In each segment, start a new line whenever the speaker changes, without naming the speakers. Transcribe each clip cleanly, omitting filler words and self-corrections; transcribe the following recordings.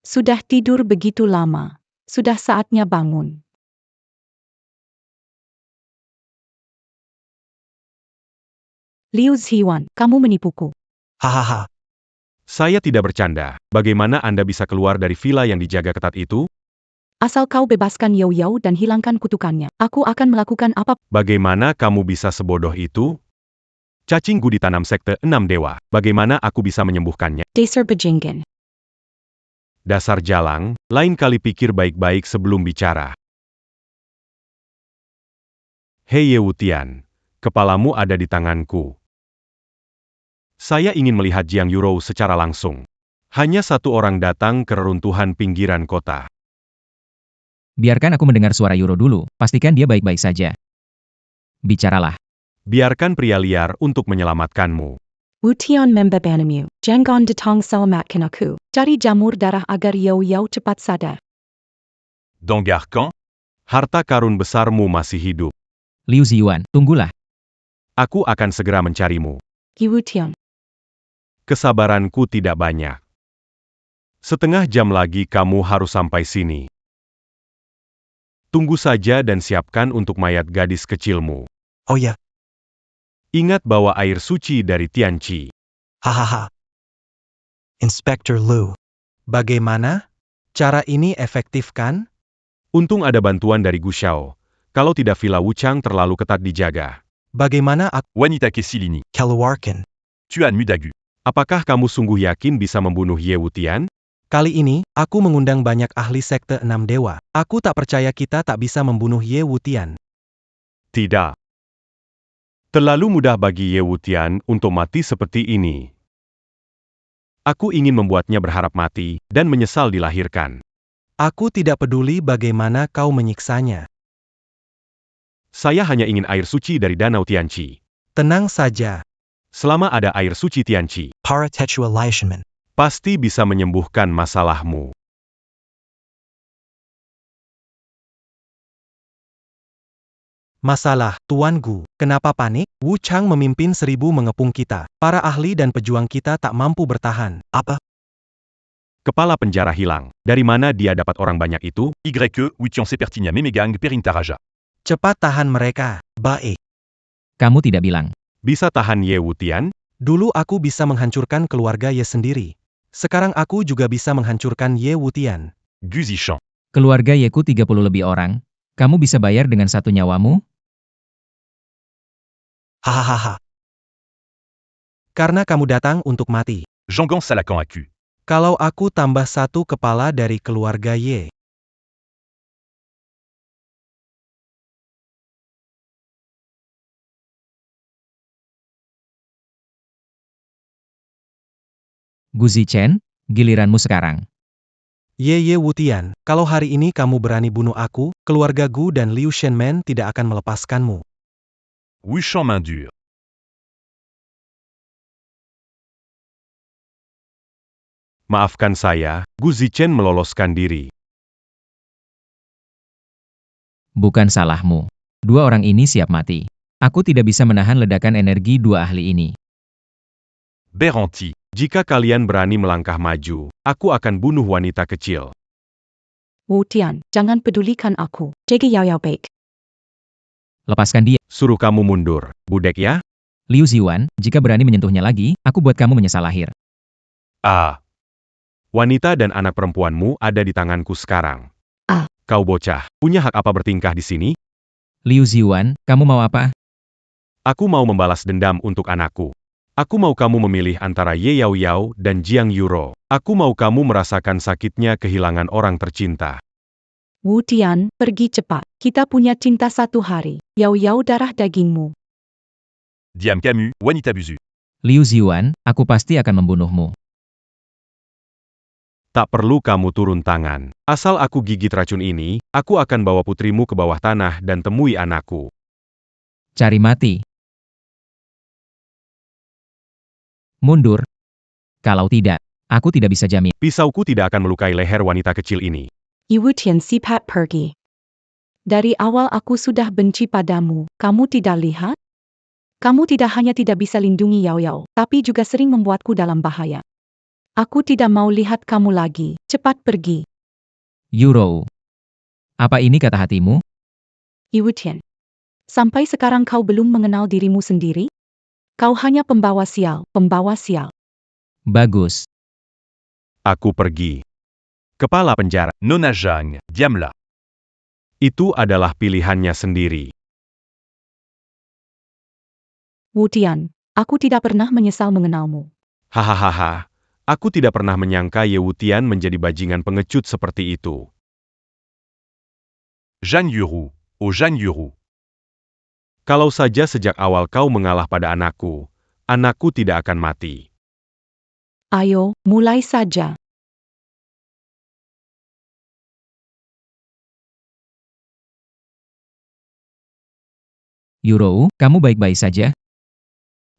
Sudah tidur begitu lama. Sudah saatnya bangun. Liu Ziwan, kamu menipuku.
Hahaha.
Saya tidak bercanda. Bagaimana Anda bisa keluar dari villa yang dijaga ketat itu?
Asal kau bebaskan Yao Yao dan hilangkan kutukannya, aku akan melakukan apa.
Bagaimana kamu bisa sebodoh itu? Cacingku ditanam sekte 6 dewa. Bagaimana aku bisa menyembuhkannya?
Dasar bajingan.
Dasar jalang, lain kali pikir baik-baik sebelum bicara. Hei Ye Wutian, kepalamu ada di tanganku. Saya ingin melihat Jiang Yurou secara langsung. Hanya satu orang datang ke reruntuhan pinggiran kota.
Biarkan aku mendengar suara Yuro dulu, pastikan dia baik-baik saja. Bicaralah.
Biarkan pria liar untuk menyelamatkanmu.
Wutian membebanimu, jangan datang selamatkan aku. Cari jamur darah agar Yao Yao cepat sadar.
Donggarkan? Harta karun besarmu masih hidup.
Liu Ziwan, tunggulah.
Aku akan segera mencarimu.
Wutian.
Kesabaranku tidak banyak. Setengah jam lagi kamu harus sampai sini. Tunggu saja dan siapkan untuk mayat gadis kecilmu.
Oh ya,
Ingat bawa air suci dari Tianqi.
hahaha. Inspektur Lu. Bagaimana? Cara ini efektif kan?
Untung ada bantuan dari Gu Xiao. Kalau tidak Villa Wuchang terlalu ketat dijaga.
Bagaimana aku
Wanita Kessilini,
keluarkan?
Tuan Mudagu.
Apakah kamu sungguh yakin bisa membunuh Ye Wutian?
Kali ini, aku mengundang banyak ahli sekte 6 dewa. Aku tak percaya kita tak bisa membunuh Ye Wutian.
Tidak. Terlalu mudah bagi Ye Wutian untuk mati seperti ini. Aku ingin membuatnya berharap mati dan menyesal dilahirkan.
Aku tidak peduli bagaimana kau menyiksanya.
Saya hanya ingin air suci dari danau Tianqi.
Tenang saja.
Selama ada air suci Tianqi,
Para Tetua Laishaman.
pasti bisa menyembuhkan masalahmu.
Masalah, Tuan Gu, kenapa panik? Wu Chang memimpin 1000 mengepung kita. Para ahli dan pejuang kita tak mampu bertahan. Apa?
Kepala penjara hilang. Dari mana dia dapat orang banyak itu?
YE, Wutian Sepertinia Memegang Perintaraja.
Cepat tahan mereka. Baik.
Kamu tidak bilang.
Bisa tahan Ye Wutian?
Dulu aku bisa menghancurkan keluarga Ye sendiri. Sekarang aku juga bisa menghancurkan Ye Wutian.
Gu Zishan.
Keluarga Yeku 30 lebih orang. Kamu bisa bayar dengan satu nyawamu?
Hahaha. Karena kamu datang untuk mati.
Jangan Salakan Aku.
Kalau aku tambah satu kepala dari keluarga Ye.
Gu Zichen, giliranmu sekarang.
Ye Wutian, kalau hari ini kamu berani bunuh aku, keluarga Gu dan Liu Shenmen tidak akan melepaskanmu.
Wushan Main Dure.
Maafkan saya, Gu Zichen meloloskan diri.
Bukan salahmu. Dua orang ini siap mati. Aku tidak bisa menahan ledakan energi dua ahli ini.
Beranti.
Jika kalian berani melangkah maju, aku akan bunuh wanita kecil.
Wutian, jangan pedulikan aku. Jaga Yao Yao baik.
Lepaskan dia.
Suruh kamu mundur, budek ya?
Liu Ziwan, jika berani menyentuhnya lagi, aku buat kamu menyesal lahir.
Ah. Wanita dan anak perempuanmu ada di tanganku sekarang.
Ah.
Kau bocah, punya hak apa bertingkah di sini?
Liu Ziwan, kamu mau apa?
Aku mau membalas dendam untuk anakku. Aku mau kamu memilih antara Ye Yao Yao dan Jiang Yuro. Aku mau kamu merasakan sakitnya kehilangan orang tercinta.
Wutian, pergi cepat. Kita punya cinta satu hari. Yao Yao darah dagingmu.
Diam Camus, Wanita Buzu.
Liu Ziwan, aku pasti akan membunuhmu.
Tak perlu kamu turun tangan. Asal aku gigit racun ini, aku akan bawa putrimu ke bawah tanah dan temui anakku.
Cari mati. Mundur. Kalau tidak, aku tidak bisa jamin.
Pisauku tidak akan melukai leher wanita kecil ini.
Wutian sipat pergi. Dari awal aku sudah benci padamu. Kamu tidak lihat? Kamu tidak hanya tidak bisa lindungi Yao Yao, tapi juga sering membuatku dalam bahaya. Aku tidak mau lihat kamu lagi. Cepat pergi.
Yuro. Apa ini kata hatimu?
Yu Tian. Sampai sekarang kau belum mengenal dirimu sendiri? Kau hanya pembawa sial, pembawa sial.
Bagus.
Aku pergi. Kepala penjara.
Nona Zhang, Diamla.
Itu adalah pilihannya sendiri.
Wu Tian, aku tidak pernah menyesal mengenalmu.
Hahaha. Aku tidak pernah menyangka Ye Wutian menjadi bajingan pengecut seperti itu.
Jeanne Yuru, oh Jeanne Yuru.
Kalau saja sejak awal kau mengalah pada anakku tidak akan mati.
Ayo, mulai saja.
Yuro, kamu baik-baik saja?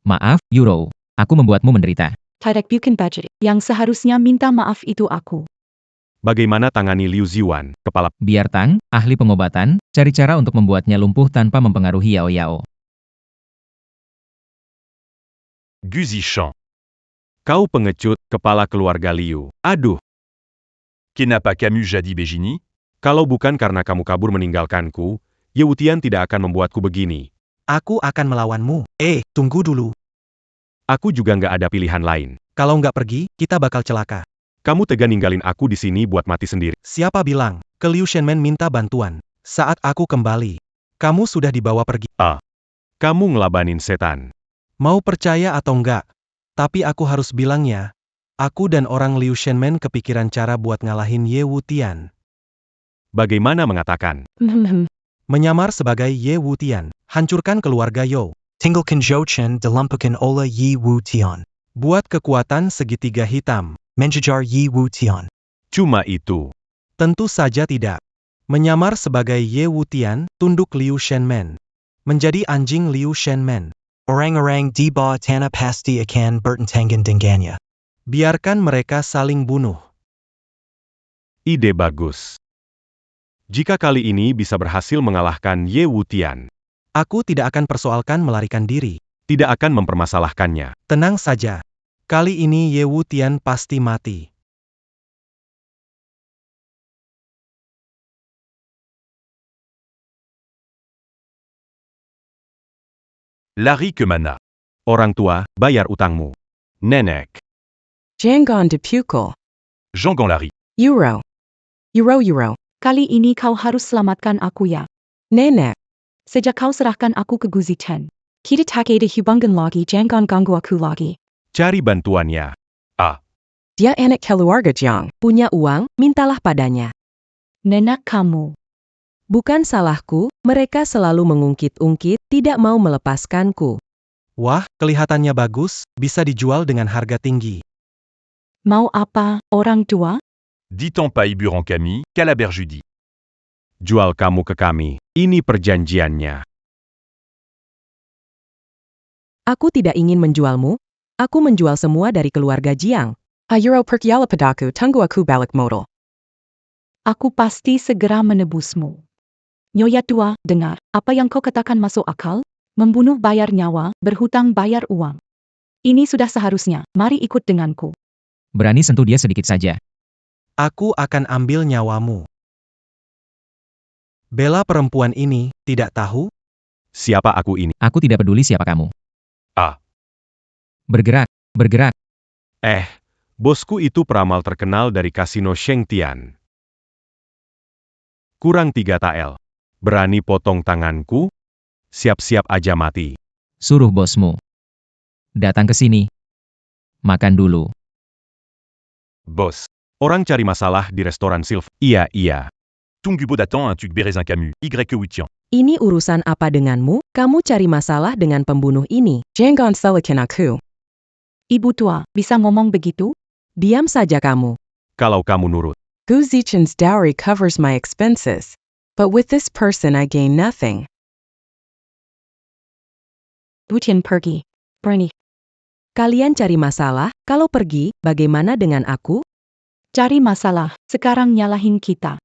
Maaf, Yuro. Aku membuatmu menderita.
Tidak bukan budget. Yang seharusnya minta maaf itu aku.
Bagaimana tangani Liu Ziwan, kepala...
Biar Tang, ahli pengobatan, cari cara untuk membuatnya lumpuh tanpa mempengaruhi Yao Yao.
Gu Zishan.
Kau pengecut, kepala keluarga Liu. Aduh,
Kenapa kamu jadi begini?
kalau bukan karena kamu kabur meninggalkanku, Ye Wutian tidak akan membuatku begini.
Aku akan melawanmu. Tunggu dulu.
Aku juga nggak ada pilihan lain.
Kalau nggak pergi, kita bakal celaka.
Kamu tega ninggalin aku di sini buat mati sendiri.
Siapa bilang? Ke Liu Shenmen minta bantuan. Saat aku kembali, kamu sudah dibawa pergi.
Kamu ngelabanin setan.
Mau percaya atau enggak? Tapi aku harus bilangnya. Aku dan orang Liu Shenmen kepikiran cara buat ngalahin Ye Wutian.
Bagaimana mengatakan?
Menyamar sebagai Ye Wutian. Hancurkan keluarga Yo. Tinggalkan Zhou Chen dan lumpuhkan oleh Ye Wutian. Buat kekuatan segitiga hitam. Menjejar Ye Wutian.
Cuma itu.
Tentu saja tidak. Menyamar sebagai Ye Wutian, tunduk Liu Shenmen. Menjadi anjing Liu Shenmen. Orang-orang di bawah tanah pasti akan bertentangan dengannya. Biarkan mereka saling bunuh.
Ide bagus. Jika kali ini bisa berhasil mengalahkan Ye Wutian,
Aku tidak akan persoalkan melarikan diri.
tidak akan mempermasalahkannya.
Tenang saja. Kali ini Ye Wutian pasti mati.
Larry Kemana.
Orang tua, bayar utangmu. Nenek.
Jangan dipukul.
Jean Ganlary.
Euro. Euro.
Kali ini kau harus selamatkan aku ya.
Nenek.
Sejak kau serahkan aku ke Gu Zichen. Kita tak ada hubungan lagi, jangan ganggu aku lagi.
Cari bantuannya.
Dia anak keluarga Jiang. Punya uang, mintalah padanya.
Nenek kamu.
Bukan salahku, mereka selalu mengungkit-ungkit, tidak mau melepaskanku.
Wah, kelihatannya bagus, bisa dijual dengan harga tinggi.
Mau apa, orang tua?
Dit-on pas Iburan Camille, Calabert Judy.
Jual kamu ke kami. Ini perjanjiannya.
Aku tidak ingin menjualmu. Aku menjual semua dari keluarga Jiang. Euro perkyala padaku tunggu aku balik modal.
Aku pasti segera menebusmu. Nyonya tua, dengar, apa yang kau katakan masuk akal? Membunuh bayar nyawa, berhutang bayar uang. Ini sudah seharusnya, mari ikut denganku.
Berani sentuh dia sedikit saja.
Aku akan ambil nyawamu. Bela perempuan ini, tidak tahu?
Siapa aku ini?
Aku tidak peduli siapa kamu. Bergerak, bergerak.
Bosku itu peramal terkenal dari kasino Shengtian. Kurang 3 TL. Berani potong tanganku? Siap-siap aja mati.
Suruh bosmu datang ke sini. Makan dulu.
Boss.
Orang cari masalah di restoran Sylph. Iya.
Tung Gubo Datan un Tuc Bérezin Camus, Y. Wutian.
Ini urusan apa denganmu? Kamu cari masalah dengan pembunuh ini. Jangan salahkan aku.
Ibu tua, bisa ngomong begitu?
Diam saja kamu.
Kalau kamu nurut.
Gu Zichen's dowry covers my expenses. But with this person I gain nothing.
Wutian pergi. Berani.
Kalian cari masalah, kalau pergi, bagaimana dengan aku?
Cari masalah, sekarang nyalahin kita.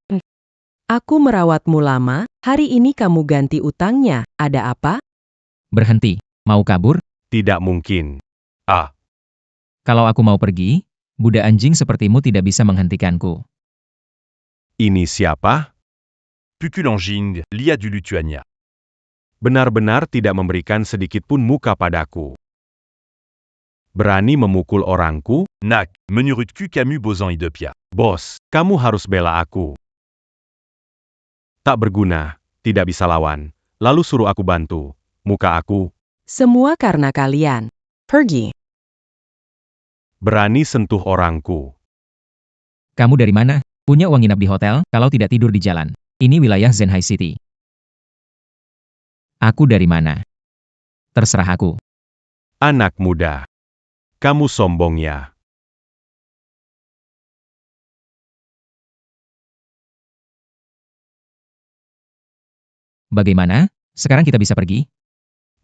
Aku merawatmu lama, hari ini kamu ganti utangnya, ada apa?
Berhenti. Mau kabur?
Tidak mungkin.
Kalau aku mau pergi, Budak anjing sepertimu tidak bisa menghentikanku.
Ini siapa?
Pukulangin, Lia du Lituania.
Benar-benar tidak memberikan sedikit pun muka padaku. Berani memukul orangku?
Nak, Menurutku Camus Bozan Idopia.
Bos, kamu harus bela aku. Tak berguna, tidak bisa lawan. Lalu suruh aku bantu. Muka aku.
Semua karena kalian. Pergi.
Berani sentuh orangku.
Kamu dari mana? Punya uang nginap di hotel, kalau tidak tidur di jalan. Ini wilayah Zenhai City. Aku dari mana? Terserah aku.
Anak muda. Kamu sombong ya.
Bagaimana? Sekarang kita bisa pergi?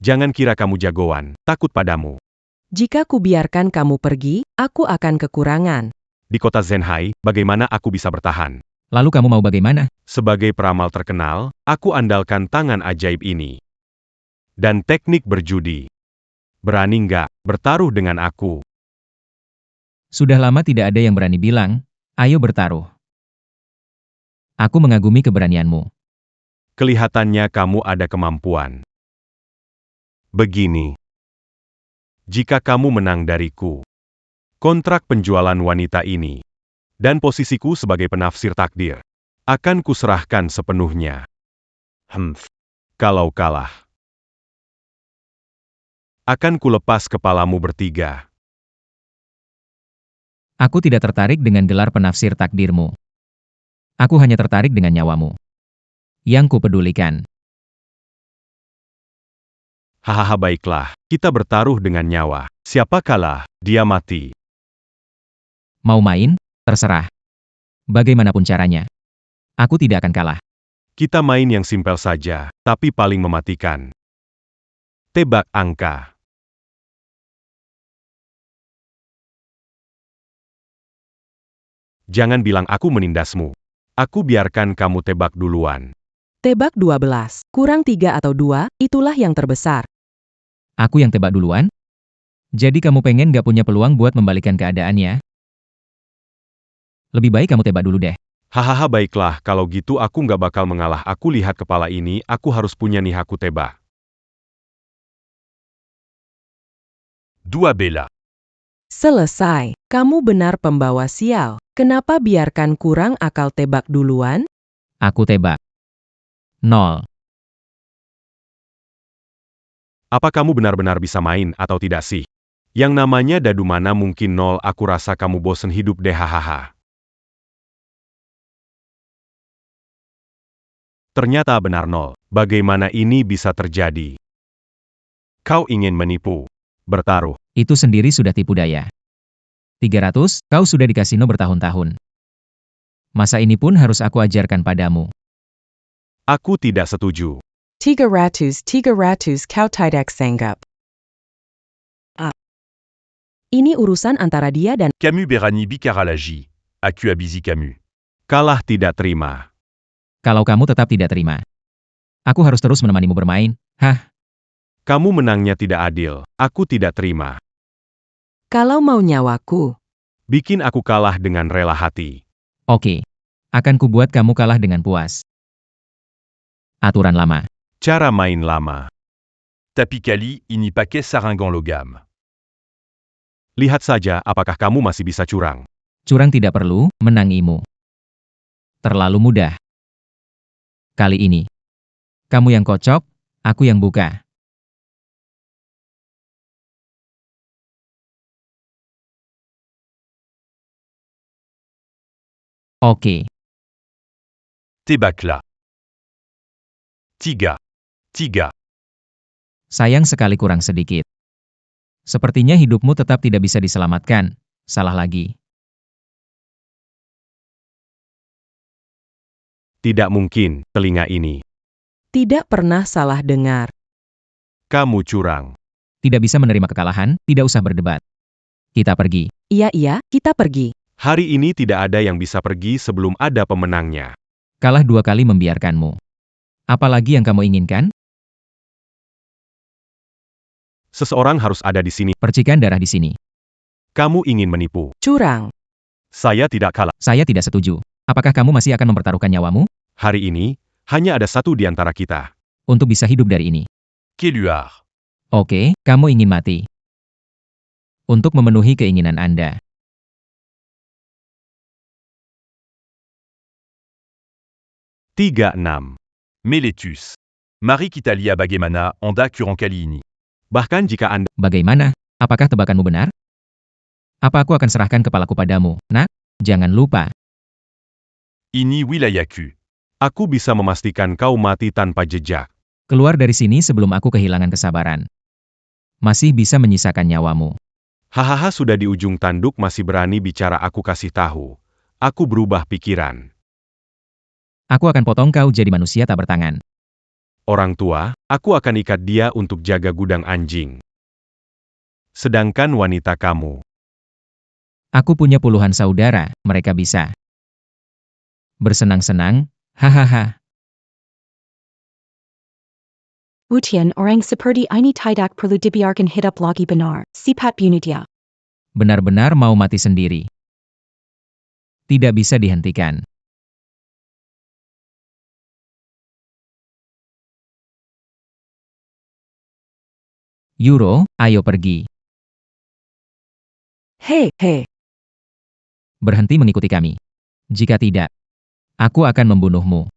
Jangan kira kamu jagoan, takut padamu.
Jika kubiarkan kamu pergi, aku akan kekurangan.
Di kota Zenhai, bagaimana aku bisa bertahan?
Lalu kamu mau bagaimana?
Sebagai peramal terkenal, aku andalkan tangan ajaib ini. Dan teknik berjudi. Berani nggak bertaruh dengan aku?
Sudah lama tidak ada yang berani bilang, ayo bertaruh. Aku mengagumi keberanianmu.
Kelihatannya kamu ada kemampuan. Begini. Jika kamu menang dariku, kontrak penjualan wanita ini, dan posisiku sebagai penafsir takdir, akan kuserahkan sepenuhnya. Kalau kalah, akan kulepas kepalamu bertiga.
Aku tidak tertarik dengan gelar penafsir takdirmu. Aku hanya tertarik dengan nyawamu. Yang kupedulikan.
Hahaha baiklah, kita bertaruh dengan nyawa. Siapa kalah, dia mati.
Mau main? Terserah. Bagaimanapun caranya. Aku tidak akan kalah.
Kita main yang simpel saja, tapi paling mematikan. Tebak angka. Jangan bilang aku menindasmu. Aku biarkan kamu tebak duluan.
Tebak 12. Kurang 3 atau 2, itulah yang terbesar.
Aku yang tebak duluan? Jadi kamu pengen gak punya peluang buat membalikan keadaannya? Lebih baik kamu tebak dulu deh.
Hahaha baiklah, kalau gitu aku nggak bakal mengalah. Aku lihat kepala ini, aku harus punya nih aku tebak.
Dua Bella.
Selesai. Kamu benar pembawa sial. Kenapa biarkan kurang akal tebak duluan?
Aku tebak. 0.
Apa kamu benar-benar bisa main atau tidak sih? Yang namanya dadu mana mungkin 0, aku rasa kamu bosen hidup deh hahaha. Ternyata benar 0. Bagaimana ini bisa terjadi? Kau ingin menipu. Bertaruh.
Itu sendiri sudah tipu daya. 300, kau sudah di kasino bertahun-tahun. Masa ini pun harus aku ajarkan padamu.
Aku tidak setuju.
300 kau tidak sanggup. Ini urusan antara dia dan
Camus Berani Bicaralagi. Aku Abizi Camus.
Kalah tidak terima.
Kalau kamu tetap tidak terima. Aku harus terus menemanimu bermain. Hah?
Kamu menangnya tidak adil. Aku tidak terima.
kalau mau nyawaku.
Bikin aku kalah dengan rela hati.
Oke. Akan kubuat kamu kalah dengan puas. Aturan lama.
Cara main lama.
Tapi kali ini pakai saringan logam.
Lihat saja apakah kamu masih bisa curang.
Curang tidak perlu, menangimu. Terlalu mudah. Kali ini. Kamu yang kocok, aku yang buka. Oke.
Tebaklah. Tiga.
Sayang sekali kurang sedikit. Sepertinya hidupmu tetap tidak bisa diselamatkan. Salah lagi.
Tidak mungkin, telinga ini.
Tidak pernah salah dengar.
Kamu curang.
Tidak bisa menerima kekalahan, tidak usah berdebat. Kita pergi.
Iya, kita pergi.
Hari ini tidak ada yang bisa pergi sebelum ada pemenangnya.
Kalah 2 kali membiarkanmu. Apalagi yang kamu inginkan?
Seseorang harus ada di sini.
Percikan darah di sini.
Kamu ingin menipu.
Curang.
Saya tidak kalah.
Saya tidak setuju. Apakah kamu masih akan mempertaruhkan nyawamu
Hari ini, hanya ada satu di antara kita.
untuk bisa hidup dari ini?
Kéluard.
Oke, kamu ingin mati. Untuk memenuhi keinginan Anda.
Tiga enam.
Mélétus. Marie Kitalia Bagemana, Anda Kurankaliini.
Bahkan jika Anda
Bagaimana? Apakah tebakanmu benar? Apa aku akan serahkan kepalaku padamu, nak? Jangan lupa.
Ini Wilayaku.
Aku bisa memastikan kau mati tanpa jejak.
Keluar dari sini sebelum aku kehilangan kesabaran. Masih bisa menyisakan nyawamu.
Hahaha, sudah di ujung tanduk masih berani bicara, aku kasih tahu. Aku berubah pikiran.
Aku akan potong kau jadi manusia tak bertangan.
Orang tua, aku akan ikat dia untuk jaga gudang anjing. Sedangkan wanita kamu,
Aku punya puluhan saudara, mereka bisa bersenang-senang, hahaha.
Wutian orang seperti ini tidak perlu dibiarkan hidup lagi benar. Sifat bunuh.
Benar-benar mau mati sendiri. Tidak bisa dihentikan. Euro, ayo pergi.
Hei, hei.
Berhenti mengikuti kami. Jika tidak, aku akan membunuhmu.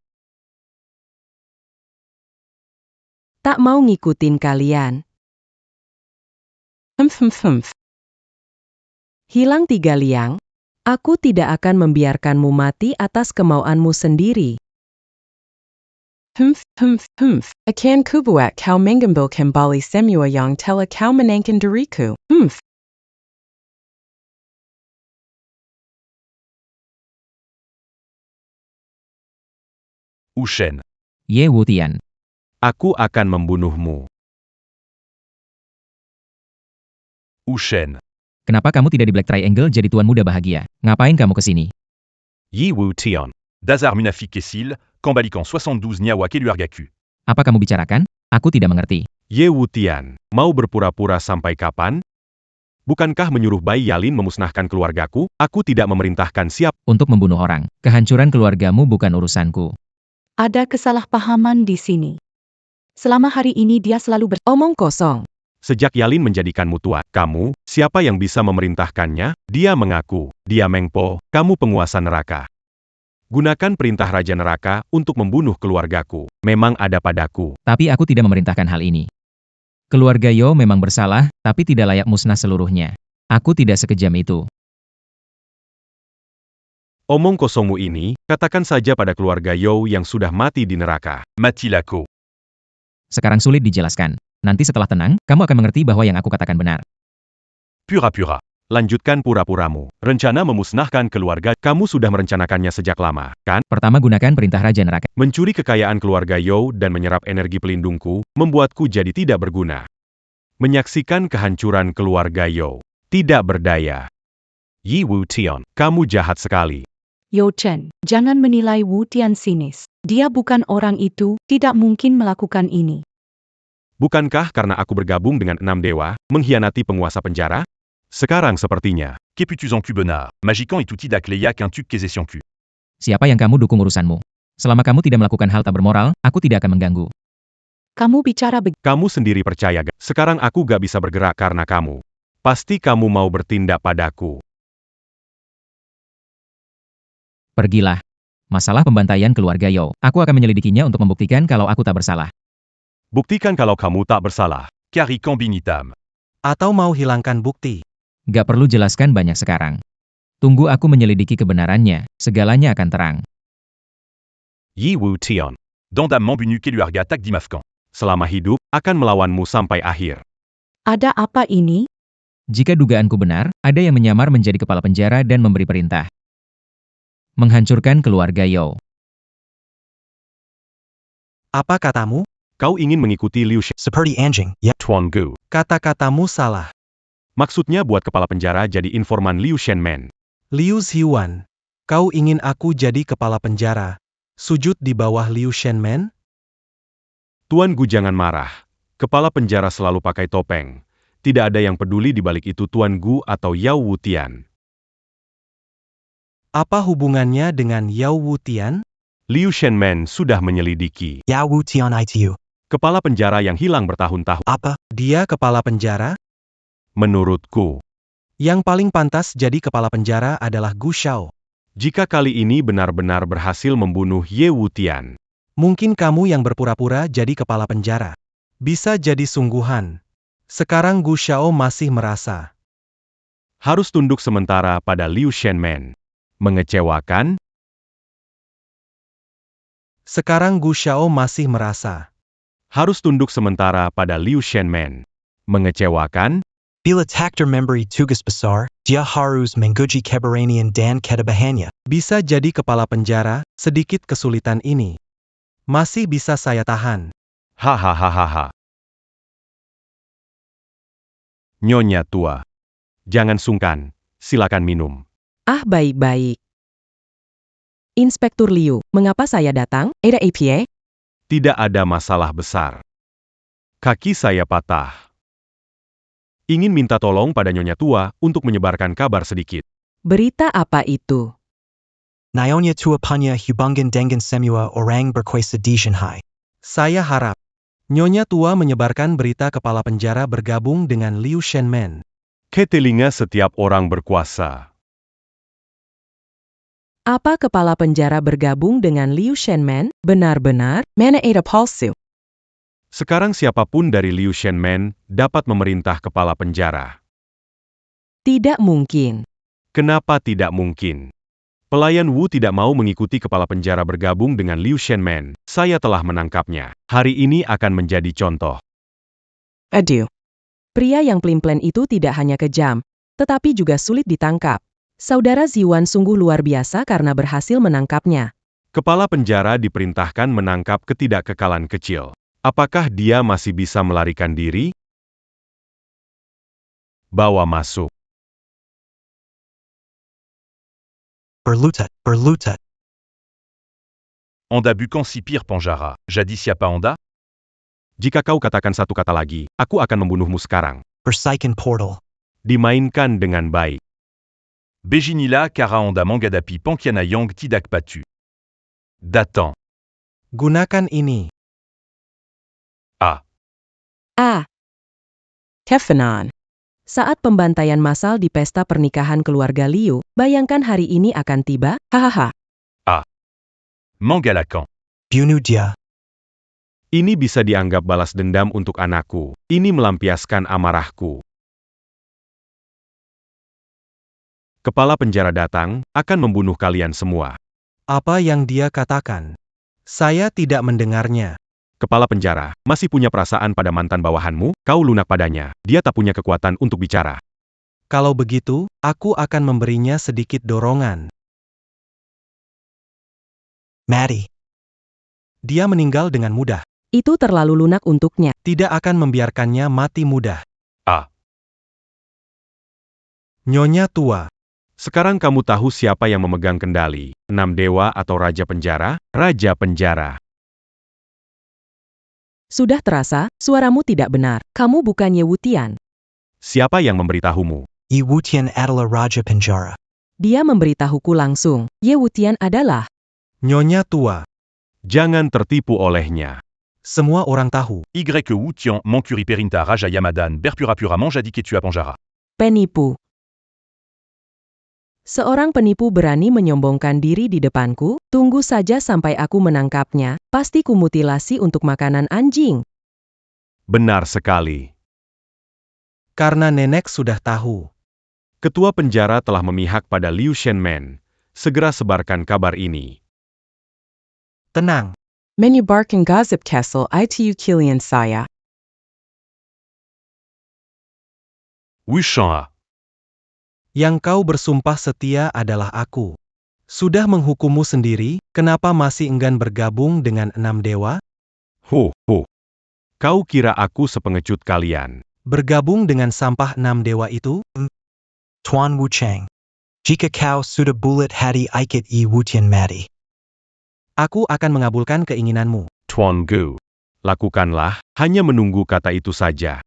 Tak mau ngikutin kalian. Humph. Hilang 3 liang. Aku tidak akan membiarkanmu mati atas kemauanmu sendiri. Humph. Akan kubuat kau mengambil kembali semua yang telah kau menangkan diriku. Humph.
Ushen.
Ye Wutian.
aku akan membunuhmu.
Ushen.
Kenapa kamu tidak di Black Triangle jadi tuan muda bahagia? Ngapain kamu kesini?
Yi Wu Tian.
Dazar Munafik Kessil, Kambalikan 72 Nyawa Keluargaku.
Apa kamu bicarakan? Aku tidak mengerti.
Ye Wu Tian, mau berpura-pura sampai kapan? Bukankah menyuruh Bai Yalin memusnahkan keluargaku? Aku tidak memerintahkan siapa.
Untuk membunuh orang. Kehancuran keluargamu bukan urusanku.
Ada kesalahpahaman di sini. Selama hari ini dia selalu
Omong kosong.
Sejak Yalin menjadikanmu tuan, kamu, siapa yang bisa memerintahkannya? Dia mengaku, dia Mengpo, kamu penguasa neraka. Gunakan perintah Raja Neraka untuk membunuh keluargaku. Memang ada padaku.
Tapi aku tidak memerintahkan hal ini. Keluarga Yo memang bersalah, tapi tidak layak musnah seluruhnya. Aku tidak sekejam itu.
Omong kosongmu ini, katakan saja pada keluarga Yo yang sudah mati di neraka.
Matilako.
Sekarang sulit dijelaskan. Nanti setelah tenang, kamu akan mengerti bahwa yang aku katakan benar.
Pura-pura.
Lanjutkan pura-puramu. Rencana memusnahkan keluarga, kamu sudah merencanakannya sejak lama, kan?
Pertama gunakan perintah Raja Neraka.
Mencuri kekayaan keluarga Yo dan menyerap energi pelindungku, membuatku jadi tidak berguna. Menyaksikan kehancuran keluarga Yo. Tidak berdaya. Yi Wu Tian, kamu jahat sekali.
Yo Chen, jangan menilai Wutian sinis. Dia bukan orang itu, tidak mungkin melakukan ini.
Bukankah karena aku bergabung dengan 6 dewa, mengkhianati penguasa penjara? Sekarang sepertinya.
Keputus en Cubenard. Magican et outil d'Akleyak un tuk Kezesionku.
Siapa yang kamu dukung urusanmu? Selama kamu tidak melakukan hal tak bermoral, aku tidak akan mengganggu.
Kamu bicara
Kamu sendiri percaya gak? Sekarang aku gak bisa bergerak karena kamu. Pasti kamu mau bertindak padaku.
Pergilah. Masalah pembantaian keluarga Yo. Aku akan menyelidikinya untuk membuktikan kalau aku tak bersalah.
Buktikan kalau kamu tak bersalah.
Kari Kambinitam.
Atau mau hilangkan bukti?
Gak perlu jelaskan banyak sekarang. Tunggu aku menyelidiki kebenarannya, segalanya akan terang.
Yi Wu Tian,
Dandam Mambunu Keluarga Tak Dimafkan.
selama hidup, akan melawanmu sampai akhir.
Ada apa ini?
Jika dugaanku benar, ada yang menyamar menjadi kepala penjara dan memberi perintah. Menghancurkan keluarga Yo.
Apa katamu?
Kau ingin mengikuti Liu Shen,
Seperti anjing, ya.
Tuan Gu.
Kata-katamu salah.
Maksudnya buat kepala penjara jadi informan Liu Shenmen.
Liu Xiuan. Kau ingin aku jadi kepala penjara? Sujud di bawah Liu Shenmen?
Tuan Gu jangan marah. Kepala penjara selalu pakai topeng. Tidak ada yang peduli di balik itu Tuan Gu atau Yao Wutian.
Apa hubungannya dengan Yao Wutian?
Liu Shenmen sudah menyelidiki.
Yao Wutian itu.
Kepala penjara yang hilang bertahun-tahun.
Apa? Dia kepala penjara?
Menurutku,
Yang paling pantas jadi kepala penjara adalah Gu Shao.
jika kali ini benar-benar berhasil membunuh Ye Wutian,
Mungkin kamu yang berpura-pura jadi kepala penjara. Bisa jadi sungguhan. Sekarang Gu Shao masih merasa.
harus tunduk sementara pada Liu Shenmen. Mengecewakan?
Sekarang Gu Shao masih merasa.
Harus tunduk sementara pada Liu Shenmen. Mengecewakan?
Bila takdir memberi tugas besar, dia harus menguji keberanian dan ketabahannya. Bisa jadi kepala penjara, sedikit kesulitan ini. Masih bisa saya tahan.
Hahaha. Nyonya tua. Jangan sungkan, silakan minum.
Ah, baik-baik. Inspektur Liu, mengapa saya datang? Ada APA?
Tidak ada masalah besar. Kaki saya patah. Ingin minta tolong pada Nyonya tua untuk menyebarkan kabar sedikit.
Berita apa itu?
Nyonya tua punya hubungan dengan semua orang berkuasa di Shanghai. Saya harap Nyonya tua menyebarkan berita kepala penjara bergabung dengan Liu Shenmen.
Ke telinga setiap orang berkuasa.
Apa kepala penjara bergabung dengan Liu Shenmen? Benar-benar? Mana ada palsu?
Sekarang siapapun dari Liu Shenmen dapat memerintah kepala penjara.
Tidak mungkin.
Kenapa tidak mungkin? Pelayan Wu tidak mau mengikuti kepala penjara bergabung dengan Liu Shenmen. Saya telah menangkapnya. Hari ini akan menjadi contoh.
Aduh. Pria yang pelin-pelan itu tidak hanya kejam, tetapi juga sulit ditangkap. Saudara Ziwan sungguh luar biasa karena berhasil menangkapnya.
Kepala penjara diperintahkan menangkap ketidakkekalan kecil. Apakah dia masih bisa melarikan diri? Bawa masuk.
Berlutat.
Anda bukan sipir Panjara, jadis siapa Anda?
Jika kau katakan satu kata lagi, aku akan membunuhmu sekarang.
Persaikan portal.
Dimainkan dengan baik.
Bejinila kara Anda mangadapi Pankiana Yang tidak patu. Datang.
Gunakan ini.
Kefenan. Saat pembantaian massal di pesta pernikahan keluarga Liu, bayangkan hari ini akan tiba, hahaha.
Mangalakan.
Bunuh dia.
Ini bisa dianggap balas dendam untuk anakku. Ini melampiaskan amarahku. Kepala penjara datang, akan membunuh kalian semua.
Apa yang dia katakan? Saya tidak mendengarnya.
Kepala penjara, masih punya perasaan pada mantan bawahanmu, kau lunak padanya, dia tak punya kekuatan untuk bicara.
Kalau begitu, aku akan memberinya sedikit dorongan. Mati. Dia meninggal dengan mudah.
Itu terlalu lunak untuknya.
Tidak akan membiarkannya mati mudah. Nyonya tua.
Sekarang kamu tahu siapa yang memegang kendali, 6 dewa atau raja penjara? Raja penjara.
Sudah terasa, suaramu tidak benar. Kamu bukan Ye Wutian.
Siapa yang memberitahumu?
Ye Wutian adalah Raja Penjara.
Dia memberitahuku langsung. Ye Wutian adalah.
Nyonya tua.
Jangan tertipu olehnya.
Semua orang tahu.
Y Wutian Mankuri Perinta Raja Yamadan Berpura-pura Manjadi Ketua Panjara.
Penipu. Seorang penipu berani menyombongkan diri di depanku, tunggu saja sampai aku menangkapnya, pasti kumutilasi untuk makanan anjing.
Benar sekali.
Karena nenek sudah tahu.
Ketua penjara telah memihak pada Liu Shenmen. Segera sebarkan kabar ini.
Tenang.
Menyebarkan gosip Castle itu kalian saya.
Wushan.
Yang kau bersumpah setia adalah aku. Sudah menghukummu sendiri, kenapa masih enggan bergabung dengan 6 dewa?
Ho. Kau kira aku sepengecut kalian?
Bergabung dengan sampah 6 dewa itu? Tuan Wu Chang. Jika kau sudah bulat hati ikut Ye Wutian mati. Aku akan mengabulkan keinginanmu.
Tuan Gu. Lakukanlah, hanya menunggu kata itu saja.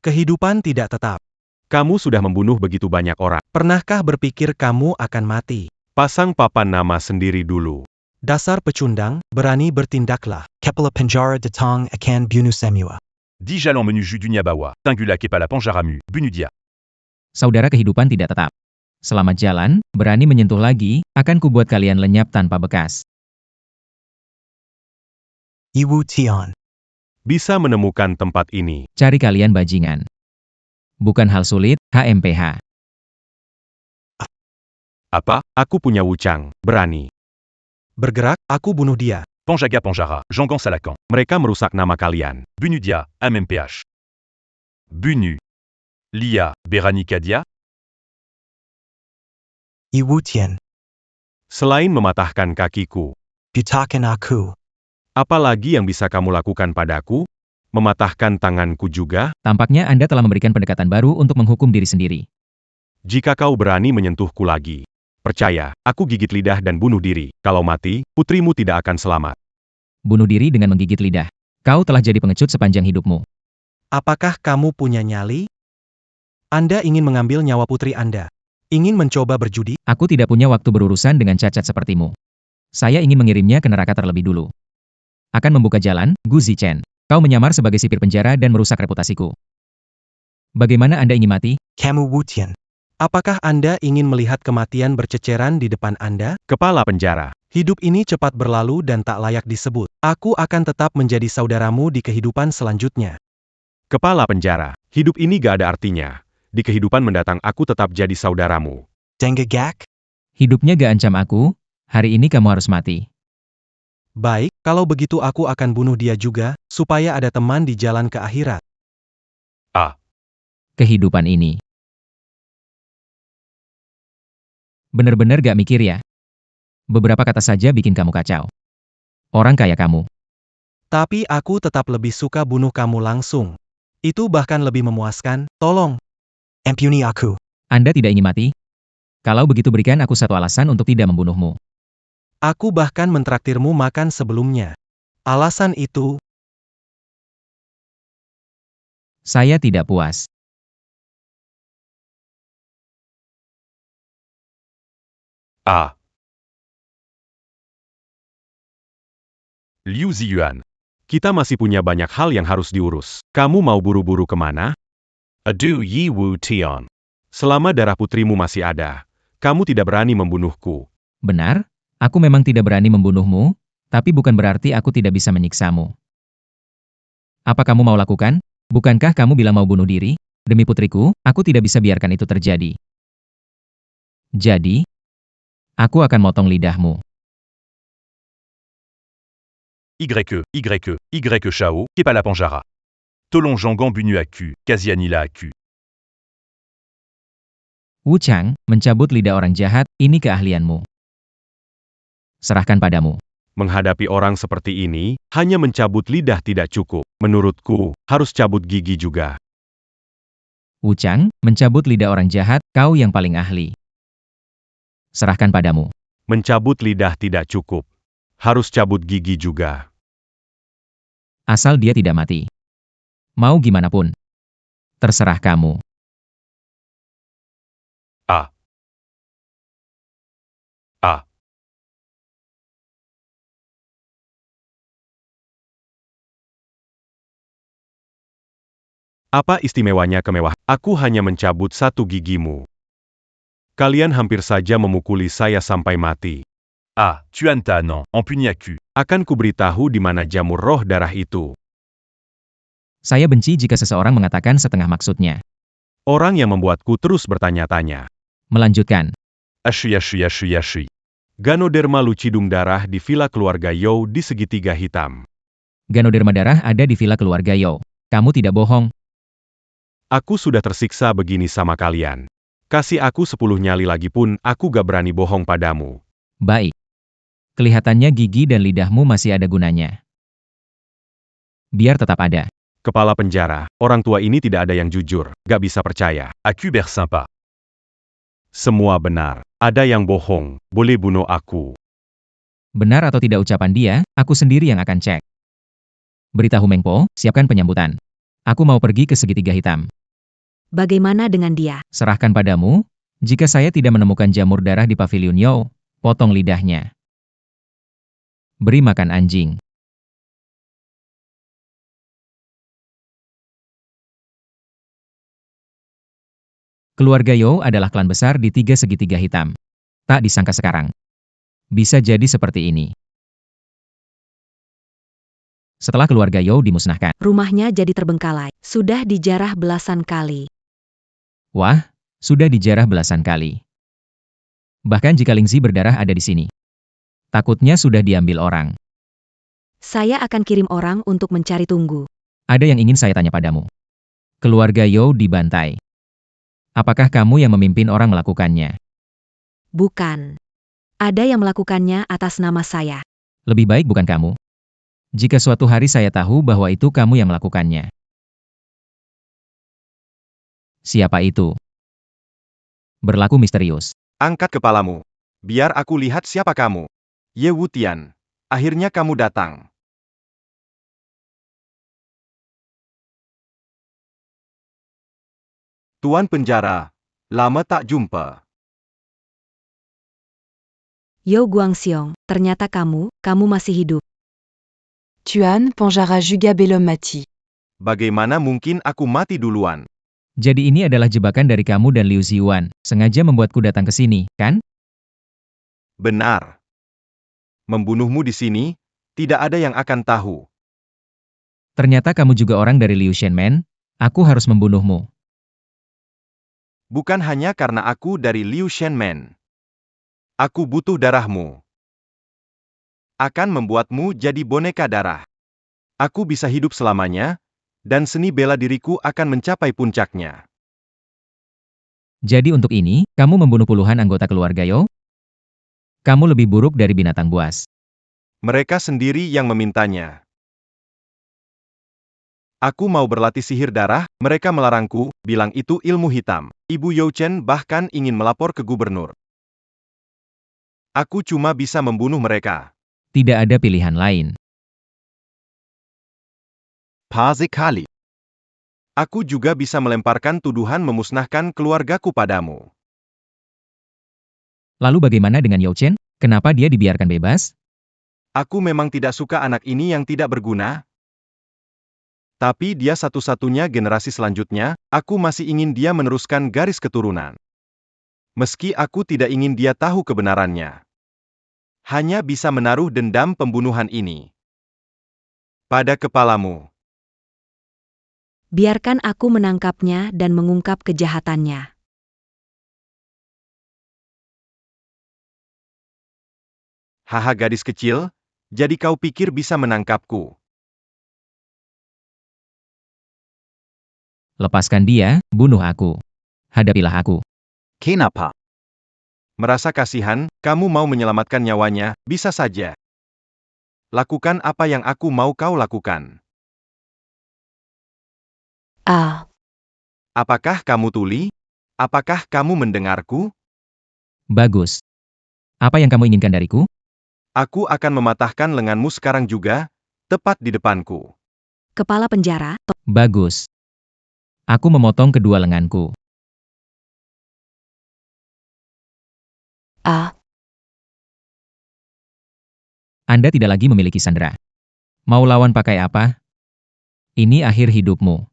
Kehidupan tidak tetap.
Kamu sudah membunuh begitu banyak orang.
Pernahkah berpikir kamu akan mati?
Pasang papan nama sendiri dulu.
Dasar pecundang, berani bertindaklah. Kepala penjara datang akan bunuh semua.
Dis Jalan menu jus du Nyabawa, Tingula Kepala Panjaramu, Bunudia.
Saudara kehidupan tidak tetap. Selamat jalan, berani menyentuh lagi, akan kubuat kalian lenyap tanpa bekas.
Iwu Tian.
Bisa menemukan tempat ini.
Cari kalian bajingan. Bukan hal sulit, HMPH.
Apa? Aku punya Wuchang, berani.
Bergerak, aku bunuh dia.
Panjaga Panjara, Jangan Salakan.
Mereka merusak nama kalian.
Bunudia, MMPH. Bunu. Lia, Beranikadia.
Iwu Tian.
Selain mematahkan kakiku,
Butakan aku.
apa lagi yang bisa kamu lakukan padaku? Mematahkan tanganku juga?
Tampaknya Anda telah memberikan pendekatan baru untuk menghukum diri sendiri.
Jika kau berani menyentuhku lagi. Percaya, aku gigit lidah dan bunuh diri. Kalau mati, putrimu tidak akan selamat.
Bunuh diri dengan menggigit lidah. Kau telah jadi pengecut sepanjang hidupmu.
Apakah kamu punya nyali? Anda ingin mengambil nyawa putri Anda. Ingin mencoba berjudi?
Aku tidak punya waktu berurusan dengan cacat sepertimu. Saya ingin mengirimnya ke neraka terlebih dulu. Akan membuka jalan, Gu Zichen. Kau menyamar sebagai sipir penjara dan merusak reputasiku. Bagaimana Anda ingin mati?
Kamu Wu Tian. Apakah Anda ingin melihat kematian berceceran di depan Anda?
Kepala penjara.
Hidup ini cepat berlalu dan tak layak disebut. Aku akan tetap menjadi saudaramu di kehidupan selanjutnya.
Kepala penjara. Hidup ini gak ada artinya. Di kehidupan mendatang aku tetap jadi saudaramu.
Denggegak?
Hidupnya gak ancam aku, hari ini kamu harus mati.
Baik, kalau begitu aku akan bunuh dia juga, supaya ada teman di jalan ke akhirat.
Kehidupan ini. Bener-bener gak mikir ya? Beberapa kata saja bikin kamu kacau. Orang kaya kamu.
Tapi aku tetap lebih suka bunuh kamu langsung. Itu bahkan lebih memuaskan, tolong. Ampuni aku.
Anda tidak ingin mati? Kalau begitu berikan aku satu alasan untuk tidak membunuhmu.
Aku bahkan mentraktirmu makan sebelumnya. Alasan itu,
Saya tidak puas.
Liu Ziyuan.
Kita masih punya banyak hal yang harus diurus. Kamu mau buru-buru kemana?
Adu Yi Wu Tian.
Selama darah putrimu masih ada, kamu tidak berani membunuhku.
Benar, aku memang tidak berani membunuhmu, tapi bukan berarti aku tidak bisa menyiksamu. Apa kamu mau lakukan? Bukankah kamu bilang mau bunuh diri? Demi putriku, aku tidak bisa biarkan itu terjadi. Jadi, aku akan motong lidahmu.
Y Shao, Kepala Panjara. Tolong Jangan Bunu Aku, Kazianila Aku.
Wu Chang, mencabut lidah orang jahat, ini keahlianmu. Serahkan padamu.
Menghadapi orang seperti ini, hanya mencabut lidah tidak cukup. Menurutku, harus cabut gigi juga.
Wu Chang, mencabut lidah orang jahat, kau yang paling ahli. Serahkan padamu.
Mencabut lidah tidak cukup. Harus cabut gigi juga.
Asal dia tidak mati. Mau gimana pun. Terserah kamu.
Apa istimewanya kemewah? Aku hanya mencabut satu gigimu. Kalian hampir saja memukuli saya sampai mati.
Tuanta non, Ampuni Aku.
Akan kuberitahu di mana jamur roh darah itu.
Saya benci jika seseorang mengatakan setengah maksudnya.
Orang yang membuatku terus bertanya-tanya.
Melanjutkan.
Ashui.
Ganoderma lucidum darah di villa keluarga Yao di segitiga hitam.
Ganoderma darah ada di villa keluarga Yao. Kamu tidak bohong.
Aku sudah tersiksa begini sama kalian. Kasih aku 10 nyali lagi pun, aku gak berani bohong padamu.
Baik. Kelihatannya gigi dan lidahmu masih ada gunanya. Biar tetap ada.
Kepala penjara, orang tua ini tidak ada yang jujur, gak bisa percaya.
Aku ber sympa.
Semua benar. Ada yang bohong, boleh bunuh aku.
Benar atau tidak ucapan dia, aku sendiri yang akan cek. Beritahu Mengpo, siapkan penyambutan. Aku mau pergi ke segitiga hitam.
Bagaimana dengan dia?
Serahkan padamu. Jika saya tidak menemukan jamur darah di pavilion Yao, potong lidahnya. Beri makan anjing. Keluarga Yao adalah klan besar di tiga segitiga hitam. Tak disangka sekarang. Bisa jadi seperti ini. Setelah keluarga Yao dimusnahkan.
Rumahnya jadi terbengkalai. Sudah dijarah belasan kali.
Wah, sudah dijarah belasan kali. Bahkan jika Lingzi berdarah ada di sini. Takutnya sudah diambil orang.
Saya akan kirim orang untuk mencari Tunggu.
Ada yang ingin saya tanya padamu. Keluarga Yao dibantai. Apakah kamu yang memimpin orang melakukannya?
Bukan. Ada yang melakukannya atas nama saya.
Lebih baik bukan kamu. Jika suatu hari saya tahu bahwa itu kamu yang melakukannya. Siapa itu? Berlaku misterius.
Angkat kepalamu. Biar aku lihat siapa kamu. Ye Wutian. Akhirnya kamu datang. Tuan penjara. Lama tak jumpa.
Yo Guangxiong, ternyata kamu masih hidup.
Tuan Panjara Juga Belum Mati.
Bagaimana mungkin aku mati duluan?
Jadi ini adalah jebakan dari kamu dan Liu Ziwan, sengaja membuatku datang ke sini, kan?
Benar. Membunuhmu di sini, tidak ada yang akan tahu.
Ternyata kamu juga orang dari Liu Shenmen, aku harus membunuhmu.
Bukan hanya karena aku dari Liu Shenmen. Aku butuh darahmu. Akan membuatmu jadi boneka darah. Aku bisa hidup selamanya, dan seni bela diriku akan mencapai puncaknya.
Jadi untuk ini, kamu membunuh puluhan anggota keluarga Yao? Kamu lebih buruk dari binatang buas.
Mereka sendiri yang memintanya. Aku mau berlatih sihir darah, mereka melarangku, bilang itu ilmu hitam. Ibu Yao Chen bahkan ingin melapor ke gubernur. Aku cuma bisa membunuh mereka.
Tidak ada pilihan lain.
Kali. Aku juga bisa melemparkan tuduhan memusnahkan keluargaku padamu.
Lalu bagaimana dengan Yao Chen? Kenapa dia dibiarkan bebas?
Aku memang tidak suka anak ini yang tidak berguna. Tapi dia satu-satunya generasi selanjutnya, aku masih ingin dia meneruskan garis keturunan. Meski aku tidak ingin dia tahu kebenarannya. Hanya bisa menaruh dendam pembunuhan ini pada kepalamu.
Biarkan aku menangkapnya dan mengungkap kejahatannya.
Haha gadis kecil, jadi kau pikir bisa menangkapku?
Lepaskan dia, bunuh aku. Hadapilah aku.
Kenapa? Merasa kasihan, kamu mau menyelamatkan nyawanya, bisa saja. Lakukan apa yang aku mau kau lakukan. Apakah kamu tuli? Apakah kamu mendengarku?
Bagus. Apa yang kamu inginkan dariku?
Aku akan mematahkan lenganmu sekarang juga, tepat di depanku.
Kepala penjara,
Bagus. Aku memotong kedua lenganku. Anda tidak lagi memiliki sandera. Mau lawan pakai apa? Ini akhir hidupmu.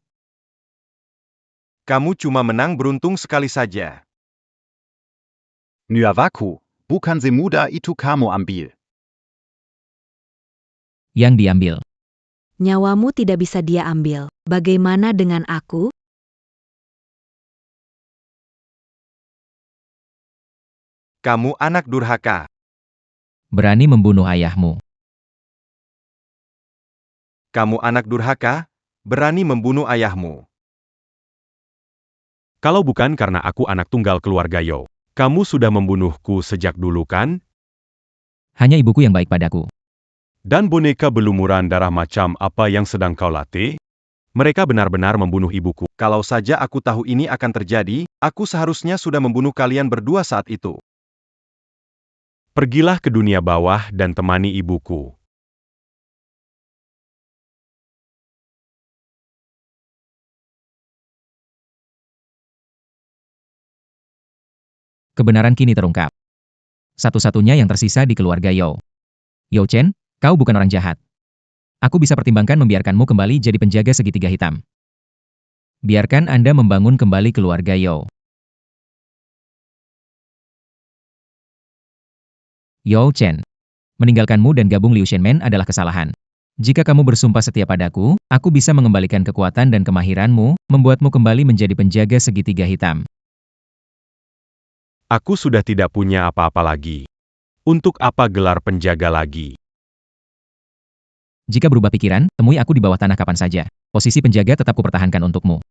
Kamu cuma menang beruntung sekali saja.
Nyavaku, bukan semudah itu kamu ambil.
Yang diambil.
nyawamu tidak bisa dia ambil. Bagaimana dengan aku?
Kamu anak durhaka.
Berani membunuh ayahmu.
Kamu anak durhaka, berani membunuh ayahmu. Kalau bukan karena aku anak tunggal keluarga Yao, kamu sudah membunuhku sejak dulu kan?
Hanya ibuku yang baik padaku.
Dan boneka berlumuran darah macam apa yang sedang kau latih? Mereka benar-benar membunuh ibuku. Kalau saja aku tahu ini akan terjadi, aku seharusnya sudah membunuh kalian berdua saat itu. Pergilah ke dunia bawah dan temani ibuku.
Kebenaran kini terungkap. Satu-satunya yang tersisa di keluarga Yao. Yao Chen, kau bukan orang jahat. Aku bisa pertimbangkan membiarkanmu kembali jadi penjaga segitiga hitam. Biarkan Anda membangun kembali keluarga Yao. Yao Chen, meninggalkanmu dan gabung Liu Shenmen adalah kesalahan. Jika kamu bersumpah setia padaku, aku bisa mengembalikan kekuatan dan kemahiranmu, membuatmu kembali menjadi penjaga segitiga hitam.
Aku sudah tidak punya apa-apa lagi. Untuk apa gelar penjaga lagi?
Jika berubah pikiran, temui aku di bawah tanah kapan saja. Posisi penjaga tetap kupertahankan untukmu.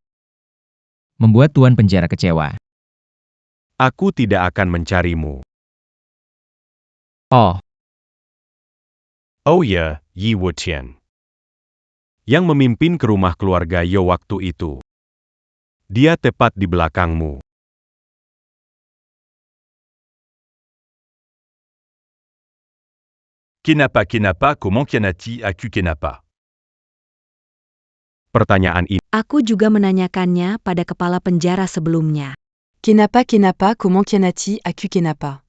Membuat tuan penjara kecewa.
Aku tidak akan mencarimu.
Oh,
Oh ya, Yi Wutian. Yang memimpin ke rumah keluarga Yo waktu itu. Dia tepat di belakangmu.
Kenapa comment Kianati a Q Kenapa?
Pertanyaan ini
Aku juga menanyakannya pada kepala penjara sebelumnya. Kenapa comment Kianati a Q Kenapa?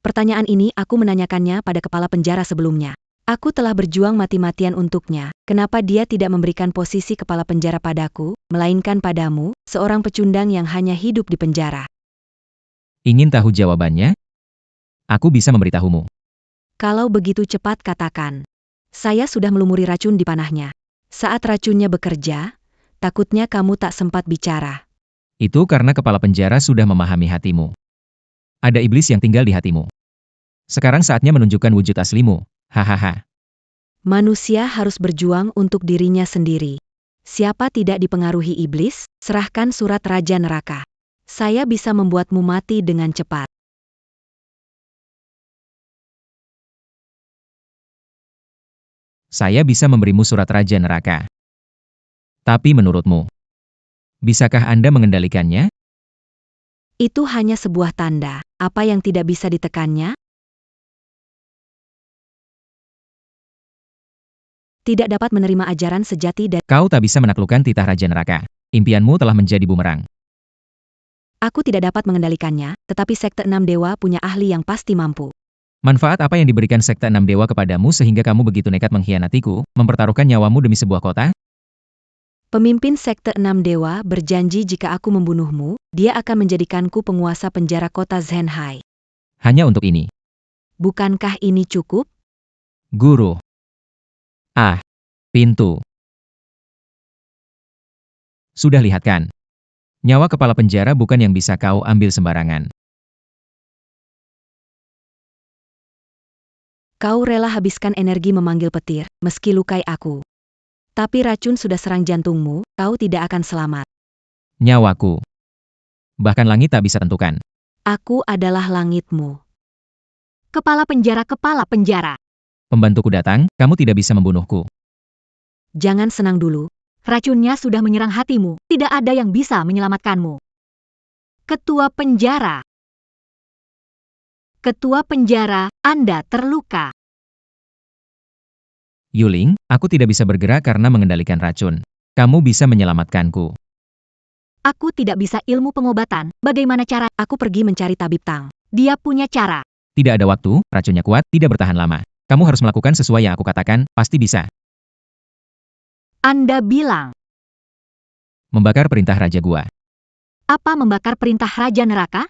Pertanyaan ini aku menanyakannya pada kepala penjara sebelumnya. Aku telah berjuang mati-matian untuknya. Kenapa dia tidak memberikan posisi kepala penjara padaku, melainkan padamu, seorang pecundang yang hanya hidup di penjara?
ingin tahu jawabannya? Aku bisa memberitahumu.
Kalau begitu cepat katakan. Saya sudah melumuri racun di panahnya. Saat racunnya bekerja, takutnya kamu tak sempat bicara.
Itu karena kepala penjara sudah memahami hatimu. Ada iblis yang tinggal di hatimu. Sekarang saatnya menunjukkan wujud aslimu. Hahaha.
Manusia harus berjuang untuk dirinya sendiri. Siapa tidak dipengaruhi iblis, serahkan surat Raja Neraka. Saya bisa membuatmu mati dengan cepat.
Saya bisa memberimu surat Raja Neraka. Tapi menurutmu, bisakah Anda mengendalikannya?
Itu hanya sebuah tanda. Apa yang tidak bisa ditekannya? Tidak dapat menerima ajaran sejati dan
Kau tak bisa menaklukkan titah Raja Neraka. Impianmu telah menjadi bumerang.
aku tidak dapat mengendalikannya, tetapi Sekte Enam Dewa punya ahli yang pasti mampu.
Manfaat apa yang diberikan Sekte Enam Dewa kepadamu sehingga kamu begitu nekat mengkhianatiku, mempertaruhkan nyawamu demi sebuah kota?
Pemimpin Sekte Enam Dewa berjanji jika aku membunuhmu, dia akan menjadikanku penguasa penjara kota Zhenhai.
Hanya untuk ini.
Bukankah ini cukup?
Guru. Ah, pintu. Sudah lihat kan? Nyawa kepala penjara bukan yang bisa kau ambil sembarangan.
Kau rela habiskan energi memanggil petir, meski lukai aku. Tapi racun sudah serang jantungmu, kau tidak akan selamat.
Nyawaku. Bahkan langit tak bisa tentukan.
Aku adalah langitmu. Kepala penjara, kepala penjara.
Pembantuku datang, kamu tidak bisa membunuhku.
Jangan senang dulu. Racunnya sudah menyerang hatimu, tidak ada yang bisa menyelamatkanmu. Ketua penjara. Ketua penjara, Anda terluka.
Yuling, aku tidak bisa bergerak karena mengendalikan racun. Kamu bisa menyelamatkanku.
Aku tidak bisa ilmu pengobatan, bagaimana cara? Aku pergi mencari tabib Tang. Dia punya cara.
Tidak ada waktu, racunnya kuat, tidak bertahan lama. Kamu harus melakukan sesuai yang aku katakan, pasti bisa.
Anda bilang,
Membakar perintah Raja Gua.
apa membakar perintah Raja Neraka?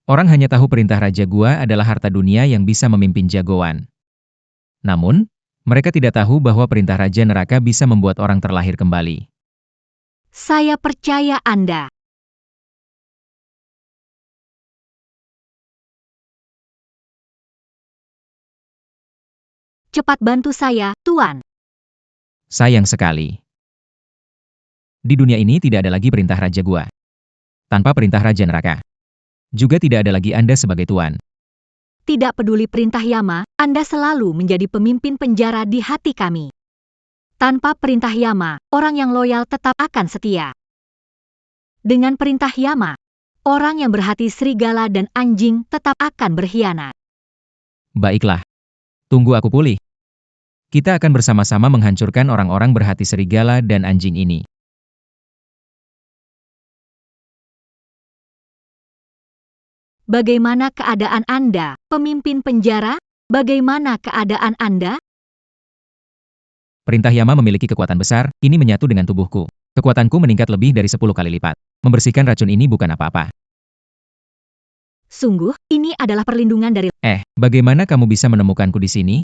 Orang hanya tahu perintah Raja Gua adalah harta dunia yang bisa memimpin jagoan. Namun, mereka tidak tahu bahwa perintah Raja Neraka bisa membuat orang terlahir kembali.
Saya percaya Anda. Cepat bantu saya, Tuan.
Sayang sekali. Di dunia ini tidak ada lagi perintah Raja Gua. Tanpa perintah Raja Neraka. Juga tidak ada lagi Anda sebagai tuan.
Tidak peduli perintah Yama, Anda selalu menjadi pemimpin penjara di hati kami. Tanpa perintah Yama, orang yang loyal tetap akan setia. Dengan perintah Yama, orang yang berhati serigala dan anjing tetap akan berkhianat.
Baiklah. Tunggu aku pulih. Kita akan bersama-sama menghancurkan orang-orang berhati serigala dan anjing ini.
Bagaimana keadaan Anda, pemimpin penjara? Bagaimana keadaan Anda?
Perintah Yama memiliki kekuatan besar, ini menyatu dengan tubuhku. Kekuatanku meningkat lebih dari 10 kali lipat. Membersihkan racun ini bukan apa-apa.
Sungguh, ini adalah perlindungan dari
Bagaimana kamu bisa menemukanku di sini?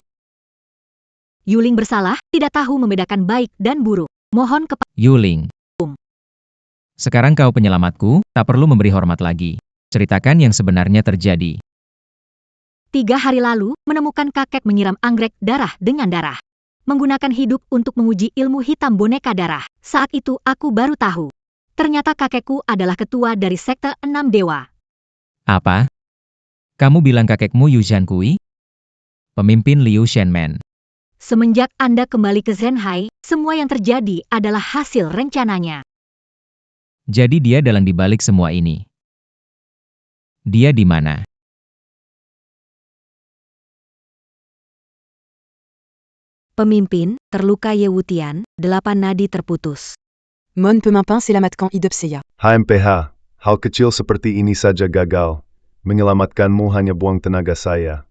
Yuling bersalah, tidak tahu membedakan baik dan buruk. Mohon kepada
Yuling. Sekarang kau penyelamatku, tak perlu memberi hormat lagi. Ceritakan yang sebenarnya terjadi.
3 hari lalu, menemukan kakek menyiram anggrek darah dengan darah. Menggunakan hidup untuk menguji ilmu hitam boneka darah. Saat itu aku baru tahu. Ternyata kakekku adalah ketua dari sekte 6 dewa.
Apa? Kamu bilang kakekmu Yu Zhankui? Pemimpin Liu Shenmen.
Semenjak Anda kembali ke Zhenhai, semua yang terjadi adalah hasil rencananya.
Jadi dia dalang dibalik semua ini. Dia di mana?
Pemimpin, terluka Ye Wutian, 8 nadi terputus.
Mon Pemimpin selamatkan hidup saya.
HMPH, hal kecil seperti ini saja gagal. Menyelamatkanmu hanya buang tenaga saya.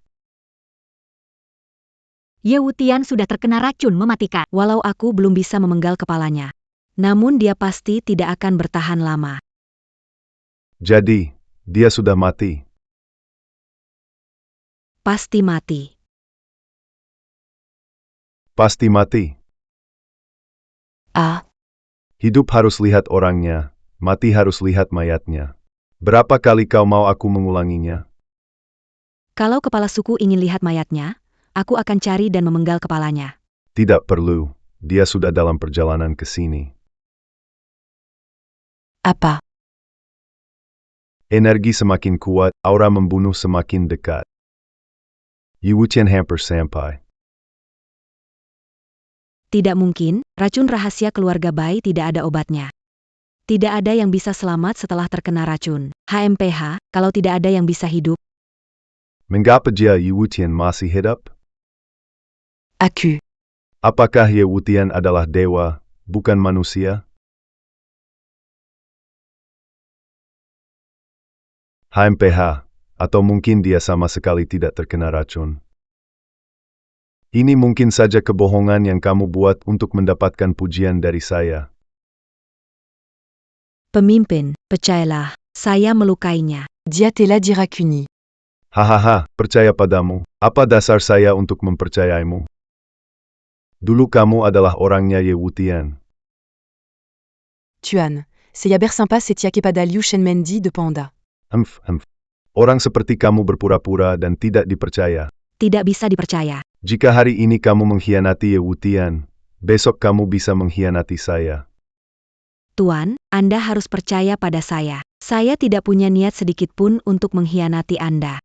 Ye Wutian sudah terkena racun mematikan.
Walau aku belum bisa memenggal kepalanya. Namun dia pasti tidak akan bertahan lama.
Jadi, dia sudah mati.
Pasti mati.
Pasti mati. Hidup harus lihat orangnya, mati harus lihat mayatnya. Berapa kali kau mau aku mengulanginya?
Kalau kepala suku ingin lihat mayatnya, aku akan cari dan memenggal kepalanya.
Tidak perlu, dia sudah dalam perjalanan ke sini.
Apa?
Energi semakin kuat, aura membunuh semakin dekat. Ye Wutian hampir sampai.
Tidak mungkin, racun rahasia keluarga Bai tidak ada obatnya. Tidak ada yang bisa selamat setelah terkena racun. HMPH, kalau tidak ada yang bisa hidup.
Mengapa dia Ye Wutian masih hidup?
Aku.
Apakah Ye Wutian adalah dewa, bukan manusia? HMPH, atau mungkin dia sama sekali tidak terkena racun. Ini mungkin saja kebohongan yang kamu buat untuk mendapatkan pujian dari saya.
Pemimpin, percayalah, saya melukainya.
Dia telah diracuni.
Hahaha, percaya padamu. Apa dasar saya untuk mempercayaimu? Dulu kamu adalah orangnya Ye Wutian.
Tuan, c'est Yaber sympa c'est Yakepada Liu Shenmen di de Panda.
Orang seperti kamu berpura-pura dan tidak dipercaya.
Tidak bisa dipercaya.
Jika hari ini kamu mengkhianati Ye Wutian, besok kamu bisa mengkhianati saya.
Tuan, Anda harus percaya pada saya. Saya tidak punya niat sedikit pun untuk mengkhianati Anda.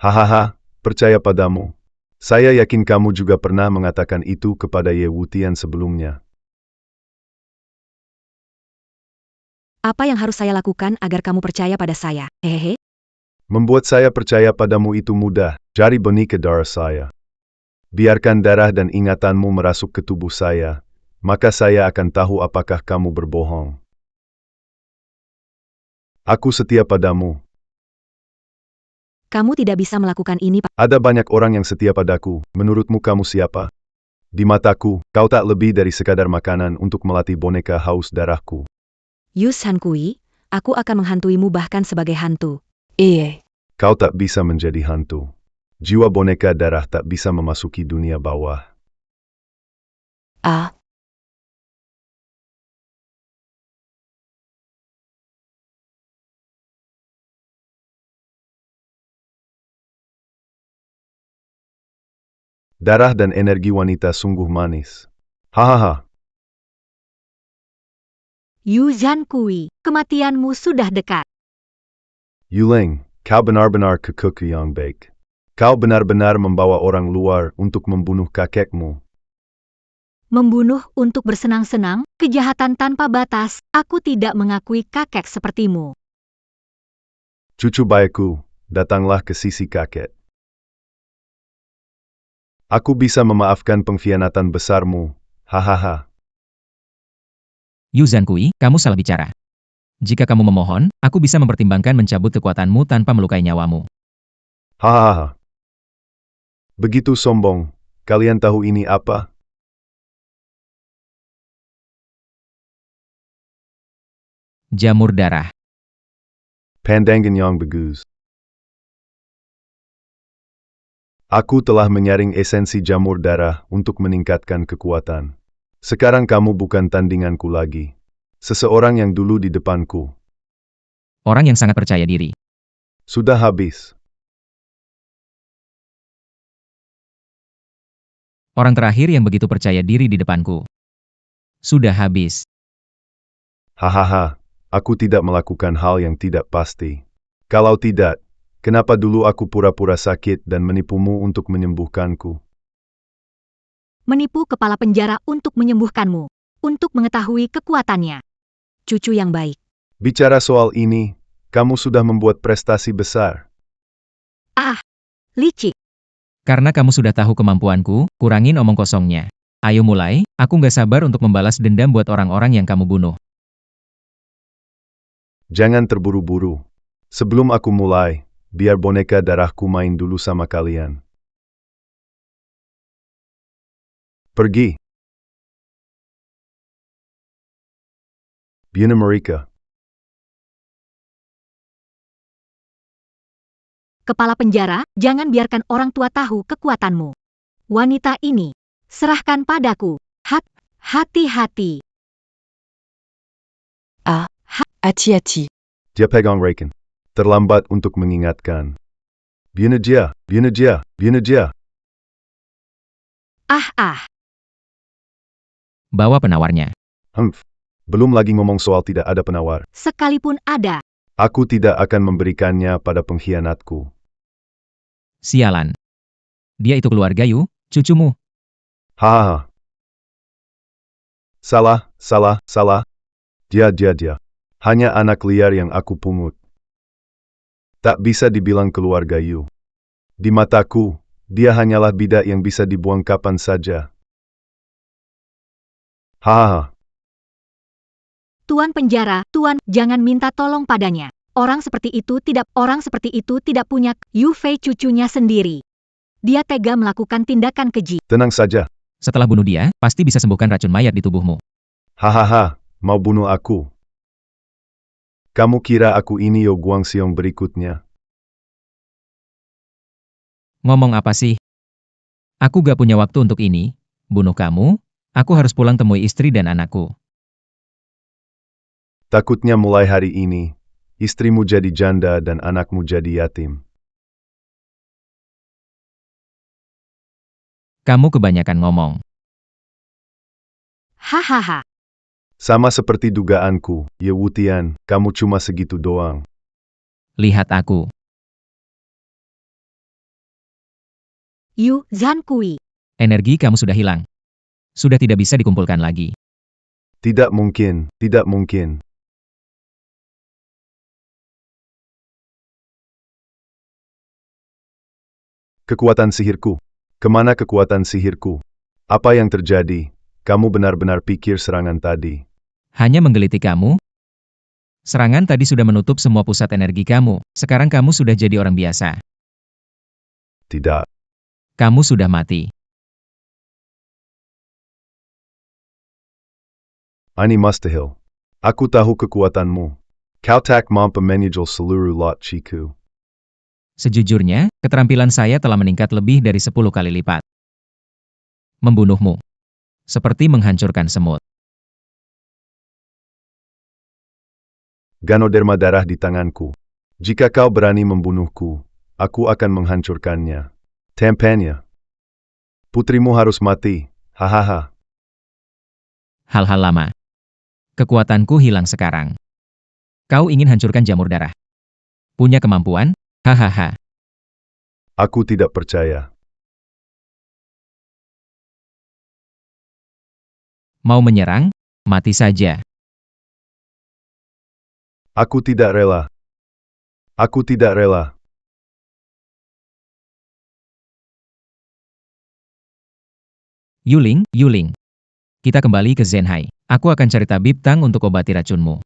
Hahaha, percaya padamu. Saya yakin kamu juga pernah mengatakan itu kepada Ye Wutian sebelumnya.
Apa yang harus saya lakukan agar kamu percaya pada saya? Hehehe.
Membuat saya percaya padamu itu mudah, jari benih ke darah saya. Biarkan darah dan ingatanmu merasuk ke tubuh saya, maka saya akan tahu apakah kamu berbohong. Aku setia padamu.
Kamu tidak bisa melakukan ini.
Ada banyak orang yang setia padaku, menurutmu kamu siapa? Di mataku, kau tak lebih dari sekadar makanan untuk melatih boneka haus darahku.
Yu Zhankui, aku akan menghantuimu bahkan sebagai hantu.
Kau tak bisa menjadi hantu. Jiwa boneka darah tak bisa memasuki dunia bawah. Darah dan energi wanita sungguh manis. Hahaha.
Yu Zhankui, kematianmu sudah dekat.
Yuling, kau benar-benar kekeke yang baik. Kau benar-benar membawa orang luar untuk membunuh kakekmu.
Membunuh untuk bersenang-senang, kejahatan tanpa batas, aku tidak mengakui kakek sepertimu.
Cucu baikku, datanglah ke sisi kakek. Aku bisa memaafkan pengkhianatan besarmu. Hahaha.
Yu Zhankui, kamu salah bicara. Jika kamu memohon, aku bisa mempertimbangkan mencabut kekuatanmu tanpa melukai nyawamu.
Hahaha. Begitu sombong. Kalian tahu ini apa?
Jamur darah.
Pandangan yang bagus. Aku telah menyaring esensi jamur darah untuk meningkatkan kekuatan. Sekarang kamu bukan tandinganku lagi. Seseorang yang dulu di depanku.
Orang yang sangat percaya diri.
Sudah habis.
Orang terakhir yang begitu percaya diri di depanku. Sudah habis.
Hahaha, aku tidak melakukan hal yang tidak pasti. Kalau tidak, kenapa dulu aku pura-pura sakit dan menipumu untuk menyembuhkanku?
Menipu kepala penjara untuk menyembuhkanmu, untuk mengetahui kekuatannya. Cucu yang baik.
Bicara soal ini, kamu sudah membuat prestasi besar.
Ah, licik.
Karena kamu sudah tahu kemampuanku, kurangin omong kosongnya. Ayo mulai, aku nggak sabar untuk membalas dendam buat orang-orang yang kamu bunuh.
Jangan terburu-buru. Sebelum aku mulai, biar boneka darahku main dulu sama kalian. Pergi. Bina mereka.
Kepala penjara, jangan biarkan orang tua tahu kekuatanmu. Wanita ini, serahkan padaku. Hati-hati.
Hati-hati.
Dia pegang Raken. Terlambat untuk mengingatkan. Bina dia, bina dia, bina dia.
Bawa penawarnya.
Belum lagi ngomong soal tidak ada penawar.
Sekalipun ada.
Aku tidak akan memberikannya pada pengkhianatku.
Sialan. Dia itu keluarga Yu, cucumu.
Hahaha. Salah. Dia. Hanya anak liar yang aku pungut. Tak bisa dibilang keluarga Yu. Di mataku, dia hanyalah bidak yang bisa dibuang kapan saja. Hahaha.
Tuan penjara, Tuan, jangan minta tolong padanya. Orang seperti itu tidak punya Yu Fei cucunya sendiri. Dia tega melakukan tindakan keji.
Tenang saja.
Setelah bunuh dia, pasti bisa sembuhkan racun mayat di tubuhmu.
Hahaha, mau bunuh aku. Kamu kira aku ini Yo Guangxiong berikutnya?
Ngomong apa sih? Aku gak punya waktu untuk ini. Bunuh kamu, aku harus pulang temui istri dan anakku.
Takutnya mulai hari ini, istrimu jadi janda dan anakmu jadi yatim.
Kamu kebanyakan ngomong.
Hahaha.
Sama seperti dugaanku, Ye Wutian, kamu cuma segitu doang.
Lihat aku.
Yu Zankui.
Energi kamu sudah hilang. Sudah tidak bisa dikumpulkan lagi.
Tidak mungkin. Kekuatan sihirku. Kemana kekuatan sihirku? Apa yang terjadi? Kamu benar-benar pikir serangan tadi.
Hanya menggeliti kamu. Serangan tadi sudah menutup semua pusat energi kamu. Sekarang kamu sudah jadi orang biasa.
Tidak.
Kamu sudah mati.
Ini mustahil. Aku tahu kekuatanmu. Kau tak mampu menyusul seluruh lot Chiku.
Sejujurnya, keterampilan saya telah meningkat lebih dari 10 kali lipat. Membunuhmu. Seperti menghancurkan semut.
Ganoderma darah di tanganku. Jika kau berani membunuhku, aku akan menghancurkannya. Tempenya. Putrimu harus mati. Hahaha.
Hal-hal lama. Kekuatanku hilang sekarang. Kau ingin hancurkan jamur darah. Punya kemampuan? Hahaha.
Aku tidak percaya.
Mau menyerang? Mati saja.
Aku tidak rela.
Yuling. Kita kembali ke Zenhai. Aku akan cari tabib Tang untuk obati racunmu.